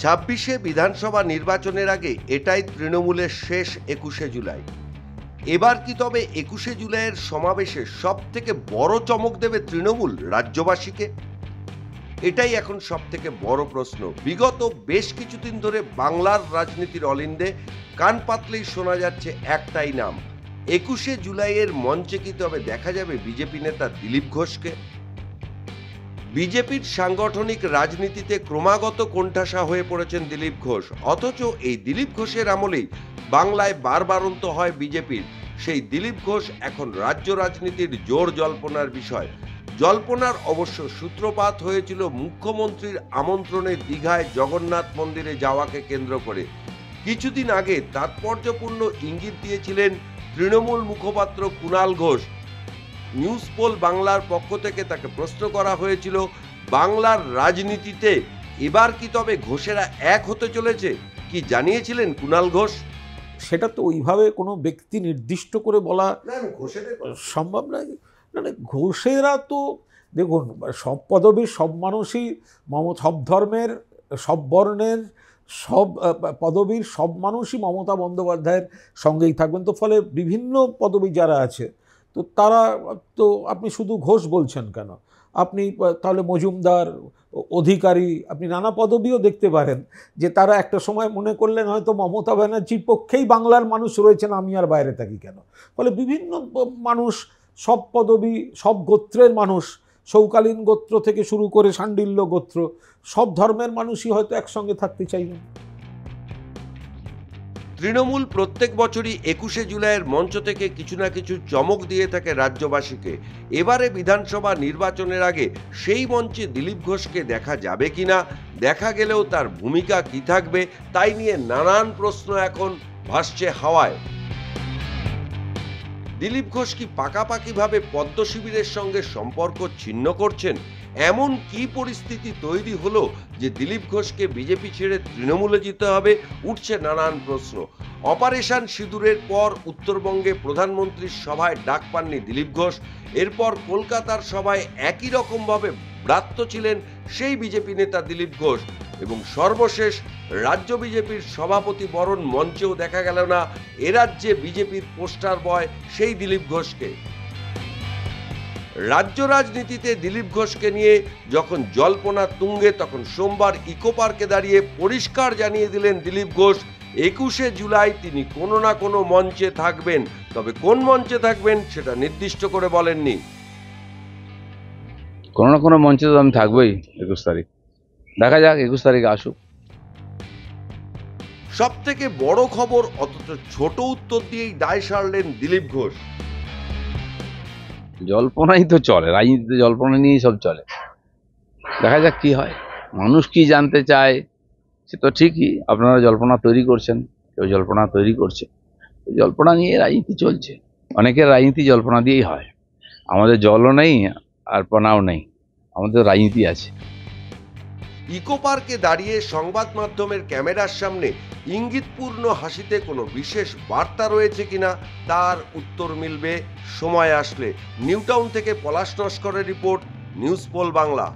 ছাব্বিশে বিধানসভা নির্বাচনের আগে এটাই তৃণমূলের শেষ 21শে জুলাই। এবার কি তবে 21শে জুলাইয়ের সমাবেশে সব থেকে বড় চমক দেবে তৃণমূল রাজ্যবাসীকে? এটাই এখন সব থেকে বড় প্রশ্ন। বিগত বেশ কিছুদিন ধরে বাংলার রাজনীতির অলিন্দে কান পাতলেই শোনা যাচ্ছে একটাই নাম, 21শে জুলাইয়ের মঞ্চে কি তবে দেখা যাবে বিজেপি নেতা দিলীপ ঘোষকে? বিজেপির সাংগঠনিক রাজনীতিতে ক্রমাগত কোণঠাসা হয়ে পড়েছেন দিলীপ ঘোষ, অথচ এই দিলীপ ঘোষের আমলেই বাংলায় বারবারন্ত হয় বিজেপির। সেই দিলীপ ঘোষ এখন রাজ্য রাজনীতির জোর জল্পনার বিষয়। জল্পনার অবশ্য সূত্রপাত হয়েছিল মুখ্যমন্ত্রীর আমন্ত্রণে দীঘায় জগন্নাথ মন্দিরে যাওয়াকে কেন্দ্র করে। কিছুদিন আগে তাৎপর্যপূর্ণ ইঙ্গিত দিয়েছিলেন তৃণমূল মুখপাত্র কুণাল ঘোষ। নিউজ পোল বাংলার পক্ষ থেকে তাকে প্রশ্ন করা হয়েছিল, বাংলার রাজনীতিতে এবার কি তবে ঘোষেরা এক হতে চলেছে? কি জানিয়েছিলেন কুণাল ঘোষ? সেটা তো ওইভাবে কোনো ব্যক্তি নির্দিষ্ট করে বলা সম্ভব নয়। মানে ঘোষেরা তো দেখুন, সব পদবীর সব মানুষই সব ধর্মের, সব বর্ণের, সব পদবীর সব মানুষই মমতা বন্দ্যোপাধ্যায়ের সঙ্গেই থাকবেন। তো ফলে বিভিন্ন পদবী যারা আছে তো তারা তো, আপনি শুধু ঘোষ বলছেন কেন, আপনি তাহলে মজুমদার, অধিকারী, আপনি নানা পদবীও দেখতে পারেন যে তারা একটা সময় মনে করলেন হয়তো মমতা ব্যানার্জির পক্ষেই বাংলার মানুষ রয়েছেন, আমি আর বাইরে থাকি কেন। ফলে বিভিন্ন মানুষ, সব পদবী, সব গোত্রের মানুষ, সৌকালীন গোত্র থেকে শুরু করে শাণ্ডিল্য গোত্র, সব ধর্মের মানুষই হয়তো একসঙ্গে থাকতে চাইবেন। তৃণমূল প্রত্যেক বছরই 21শে জুলাইয়ের মঞ্চ থেকে কিছু না কিছু চমক দিয়ে থাকে রাজ্যবাসীকে। এবারে বিধানসভা নির্বাচনের আগে সেই মঞ্চে দিলীপ ঘোষকে দেখা যাবে কিনা, দেখা গেলেও তার ভূমিকা কি থাকবে, তাই নিয়ে নানান প্রশ্ন এখন ভাসছে হাওয়ায়। দিলীপ ঘোষ কি পাকাপাকিভাবে পদ্ম শিবিরের সঙ্গে সম্পর্ক ছিন্ন করছেন? এমন কি পরিস্থিতি তৈরি হলো যে দিলীপ ঘোষকে বিজেপি ছেড়ে তৃণমূলে যেতে হবে? উঠছে নানান প্রশ্ন। অপারেশন সিঁদুরের পর উত্তরবঙ্গে প্রধানমন্ত্রীর সভায় ডাক পাননি দিলীপ ঘোষ। এরপর কলকাতার সভায় একই রকমভাবে ব্রাত্য ছিলেন সেই বিজেপি নেতা দিলীপ ঘোষ, এবং সর্বশেষ রাজ্য বিজেপির সভাপতি বরণ মঞ্চেও দেখা গেল না এ রাজ্যে বিজেপির পোস্টার বয় সেই দিলীপ ঘোষকে। রাজ্য রাজনীতিতে দিলীপ ঘোষকে নিয়ে যখন জল্পনা তুঙ্গে, তখন সোমবার ইকো পার্কে দাঁড়িয়ে পরিষ্কার জানিয়ে দিলেন দিলীপ ঘোষ, 21শে জুলাই তিনি কোনো না কোনো মঞ্চে থাকবেন। তবে কোন মঞ্চে থাকবেন সেটা নির্দিষ্ট করে বলেননি। কোনো না কোনো মঞ্চে তো আমি থাকবোই 21 তারিখ, দেখা যাক 21 তারিখ আসুক। সব থেকে বড় খবর, অথচ ছোট উত্তর দিয়েই দায় সারলেন দিলীপ ঘোষ। জল্পনাই তো চলে, রাজনীতিতে জল্পনা নিয়েই সব চলে, দেখা যাক কি হয়। মানুষ কি জানতে চায় সে তো ঠিকই, আপনারা জল্পনা তৈরি করছেন, কেউ জল্পনা তৈরি করছে, জল্পনা নিয়ে রাজনীতি চলছে। অনেকের রাজনীতি জল্পনা দিয়েই হয়। আমাদের জলও নেই আর পনাও নেই, আমাদের রাজনীতি আছে। ইকো পার্কে দাঁড়িয়ে সংবাদ মাধ্যমের ক্যামেরার সামনে ইঙ্গিতপূর্ণ হাসিতে কোনো বিশেষ বার্তা রয়েছে কিনা তার উত্তর মিলবে সময় আসলে। নিউটাউন থেকে পলাশ নস্করের রিপোর্ট, নিউজ পোল বাংলা।